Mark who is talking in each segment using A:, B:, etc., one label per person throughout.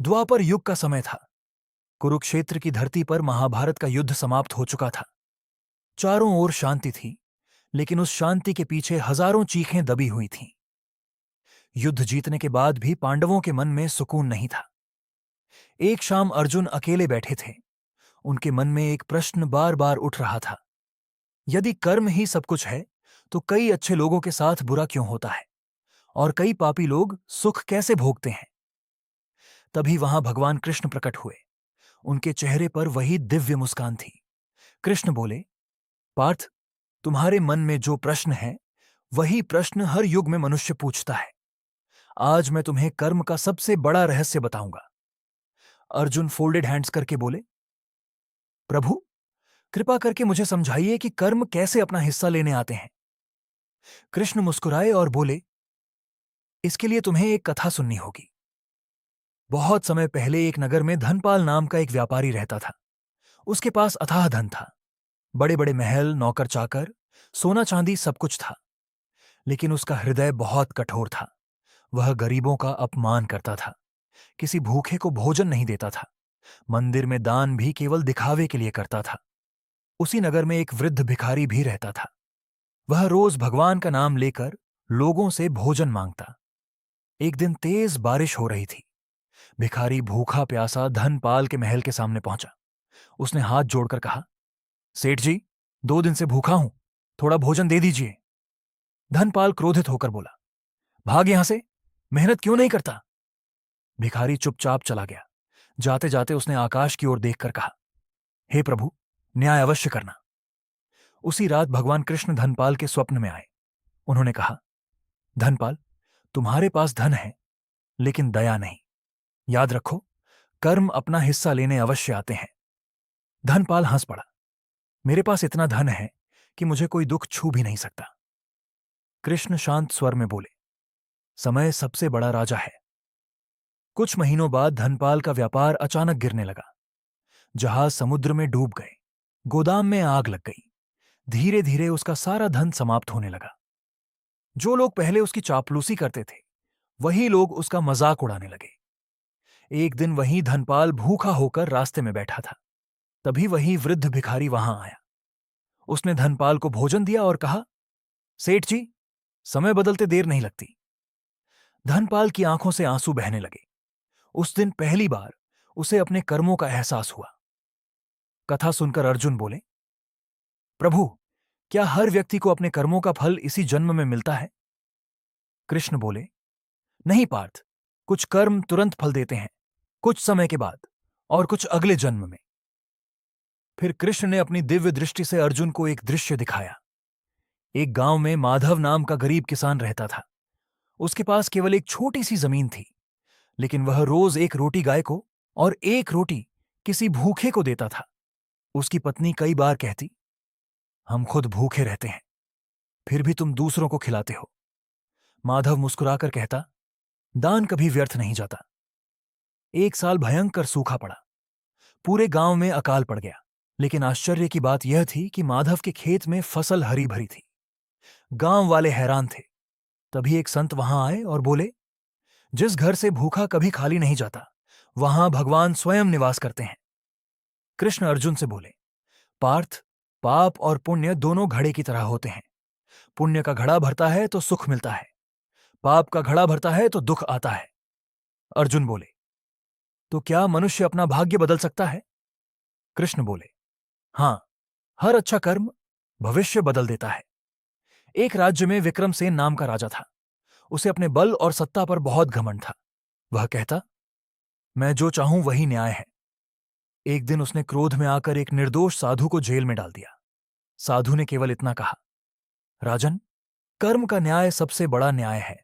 A: द्वापर युग का समय था। कुरुक्षेत्र की धरती पर महाभारत का युद्ध समाप्त हो चुका था। चारों ओर शांति थी, लेकिन उस शांति के पीछे हजारों चीखें दबी हुई थीं। युद्ध जीतने के बाद भी पांडवों के मन में सुकून नहीं था। एक शाम अर्जुन अकेले बैठे थे। उनके मन में एक प्रश्न बार बार उठ रहा था। यदि कर्म ही सब कुछ है, तो कई अच्छे लोगों के साथ बुरा क्यों होता है, और कई पापी लोग सुख कैसे भोगते हैं? तभी वहां भगवान कृष्ण प्रकट हुए। उनके चेहरे पर वही दिव्य मुस्कान थी। कृष्ण बोले, पार्थ, तुम्हारे मन में जो प्रश्न है, वही प्रश्न हर युग में मनुष्य पूछता है। आज मैं तुम्हें कर्म का सबसे बड़ा रहस्य बताऊंगा। अर्जुन फोल्डेड हैंड्स करके बोले, प्रभु, कृपा करके मुझे समझाइए कि कर्म कैसे अपना हिस्सा लेने आते हैं। कृष्ण मुस्कुराए और बोले, इसके लिए तुम्हें एक कथा सुननी होगी। बहुत समय पहले एक नगर में धनपाल नाम का एक व्यापारी रहता था। उसके पास अथाह धन था। बड़े बड़े महल, नौकर चाकर, सोना चांदी सब कुछ था। लेकिन उसका हृदय बहुत कठोर था। वह गरीबों का अपमान करता था। किसी भूखे को भोजन नहीं देता था। मंदिर में दान भी केवल दिखावे के लिए करता था। उसी नगर में एक वृद्ध भिखारी भी रहता था। वह रोज भगवान का नाम लेकर लोगों से भोजन मांगता। एक दिन तेज बारिश हो रही थी। भिखारी भूखा प्यासा धनपाल के महल के सामने पहुंचा। उसने हाथ जोड़कर कहा, सेठ जी, 2 दिन से भूखा हूं, थोड़ा भोजन दे दीजिए। धनपाल क्रोधित होकर बोला, भाग यहां से, मेहनत क्यों नहीं करता? भिखारी चुपचाप चला गया। जाते जाते उसने आकाश की ओर देखकर कहा, हे प्रभु, न्याय अवश्य करना। उसी रात भगवान कृष्ण धनपाल के स्वप्न में आए। उन्होंने कहा, धनपाल, तुम्हारे पास धन है, लेकिन दया नहीं। याद रखो, कर्म अपना हिस्सा लेने अवश्य आते हैं। धनपाल हंस पड़ा, मेरे पास इतना धन है कि मुझे कोई दुख छू भी नहीं सकता। कृष्ण शांत स्वर में बोले, समय सबसे बड़ा राजा है। कुछ महीनों बाद धनपाल का व्यापार अचानक गिरने लगा। जहाज समुद्र में डूब गए। गोदाम में आग लग गई। धीरे धीरे उसका सारा धन समाप्त होने लगा। जो लोग पहले उसकी चापलूसी करते थे, वही लोग उसका मजाक उड़ाने लगे। एक दिन वही धनपाल भूखा होकर रास्ते में बैठा था। तभी वही वृद्ध भिखारी वहां आया। उसने धनपाल को भोजन दिया और कहा, सेठ जी, समय बदलते देर नहीं लगती। धनपाल की आंखों से आंसू बहने लगे। उस दिन पहली बार उसे अपने कर्मों का एहसास हुआ। कथा सुनकर अर्जुन बोले, प्रभु, क्या हर व्यक्ति को अपने कर्मों का फल इसी जन्म में मिलता है? कृष्ण बोले, नहीं पार्थ, कुछ कर्म तुरंत फल देते हैं, कुछ समय के बाद, और कुछ अगले जन्म में। फिर कृष्ण ने अपनी दिव्य दृष्टि से अर्जुन को एक दृश्य दिखाया। एक गांव में माधव नाम का गरीब किसान रहता था। उसके पास केवल एक छोटी सी जमीन थी, लेकिन वह रोज एक रोटी गाय को और एक रोटी किसी भूखे को देता था। उसकी पत्नी कई बार कहती, हम खुद भूखे रहते हैं, फिर भी तुम दूसरों को खिलाते हो। माधव मुस्कुराकर कहता, दान कभी व्यर्थ नहीं जाता। एक साल भयंकर सूखा पड़ा। पूरे गांव में अकाल पड़ गया। लेकिन आश्चर्य की बात यह थी कि माधव के खेत में फसल हरी भरी थी। गांव वाले हैरान थे। तभी एक संत वहां आए और बोले, जिस घर से भूखा कभी खाली नहीं जाता, वहां भगवान स्वयं निवास करते हैं। कृष्ण अर्जुन से बोले, पार्थ, पाप और पुण्य दोनों घड़े की तरह होते हैं। पुण्य का घड़ा भरता है तो सुख मिलता है, पाप का घड़ा भरता है तो दुख आता है। अर्जुन बोले, तो क्या मनुष्य अपना भाग्य बदल सकता है? कृष्ण बोले, हां, हर अच्छा कर्म भविष्य बदल देता है। एक राज्य में विक्रमसेन नाम का राजा था। उसे अपने बल और सत्ता पर बहुत घमंड था। वह कहता, मैं जो चाहूं वही न्याय है। एक दिन उसने क्रोध में आकर एक निर्दोष साधु को जेल में डाल दिया। साधु ने केवल इतना कहा, राजन, कर्म का न्याय सबसे बड़ा न्याय है।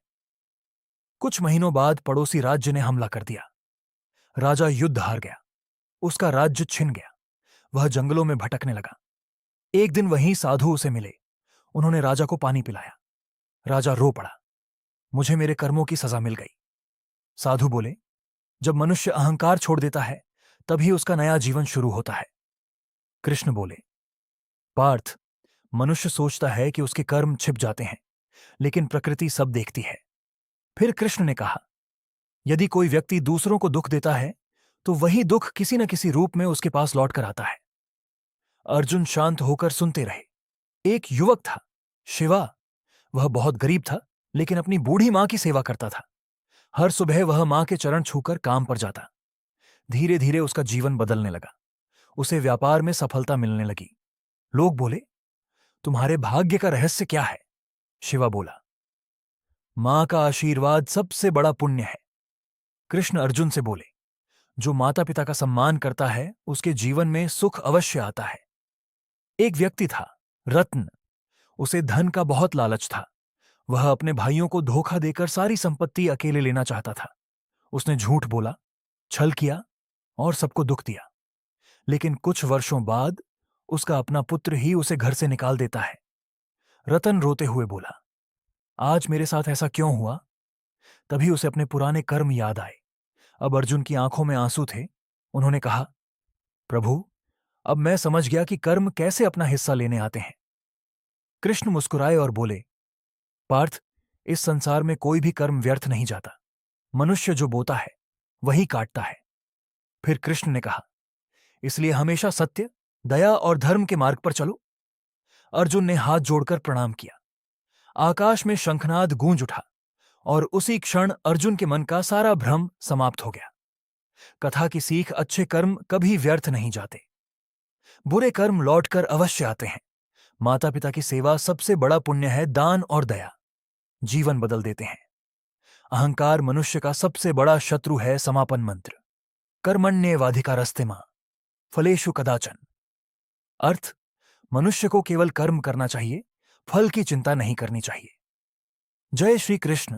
A: कुछ महीनों बाद पड़ोसी राज्य ने हमला कर दिया। राजा युद्ध हार गया। उसका राज्य छिन गया। वह जंगलों में भटकने लगा। एक दिन वहीं साधु उसे मिले। उन्होंने राजा को पानी पिलाया। राजा रो पड़ा, मुझे मेरे कर्मों की सजा मिल गई। साधु बोले, जब मनुष्य अहंकार छोड़ देता है, तभी उसका नया जीवन शुरू होता है। कृष्ण बोले, पार्थ, मनुष्य सोचता है कि उसके कर्म छिप जाते हैं, लेकिन प्रकृति सब देखती है। फिर कृष्ण ने कहा, यदि कोई व्यक्ति दूसरों को दुख देता है तो वही दुख किसी न किसी रूप में उसके पास लौट कर आता है। अर्जुन शांत होकर सुनते रहे। एक युवक था, शिवा। वह बहुत गरीब था, लेकिन अपनी बूढ़ी मां की सेवा करता था। हर सुबह वह मां के चरण छूकर काम पर जाता। धीरे धीरे उसका जीवन बदलने लगा। उसे व्यापार में सफलता मिलने लगी। लोग बोले, तुम्हारे भाग्य का रहस्य क्या है? शिवा बोला, मां का आशीर्वाद सबसे बड़ा पुण्य है। कृष्ण अर्जुन से बोले, जो माता पिता का सम्मान करता है उसके जीवन में सुख अवश्य आता है। एक व्यक्ति था, रत्न। उसे धन का बहुत लालच था। वह अपने भाइयों को धोखा देकर सारी संपत्ति अकेले लेना चाहता था। उसने झूठ बोला, छल किया और सबको दुख दिया। लेकिन कुछ वर्षों बाद उसका अपना पुत्र ही उसे घर से निकाल देता है। रतन रोते हुए बोला, आज मेरे साथ ऐसा क्यों हुआ? तभी उसे अपने पुराने कर्म याद आए। अब अर्जुन की आंखों में आंसू थे। उन्होंने कहा, प्रभु, अब मैं समझ गया कि कर्म कैसे अपना हिस्सा लेने आते हैं। कृष्ण मुस्कुराए और बोले, पार्थ, इस संसार में कोई भी कर्म व्यर्थ नहीं जाता। मनुष्य जो बोता है वही काटता है। फिर कृष्ण ने कहा, इसलिए हमेशा सत्य, दया और धर्म के मार्ग पर चलो। अर्जुन ने हाथ जोड़कर प्रणाम किया। आकाश में शंखनाद गूंज उठा और उसी क्षण अर्जुन के मन का सारा भ्रम समाप्त हो गया। कथा की सीख, अच्छे कर्म कभी व्यर्थ नहीं जाते। बुरे कर्म लौटकर अवश्य आते हैं। माता पिता की सेवा सबसे बड़ा पुण्य है। दान और दया जीवन बदल देते हैं। अहंकार मनुष्य का सबसे बड़ा शत्रु है। समापन मंत्र, कर्मण्येवाधिकारस्ते मा फलेषु कदाचन। अर्थ, मनुष्य को केवल कर्म करना चाहिए, फल की चिंता नहीं करनी चाहिए। जय श्री कृष्ण।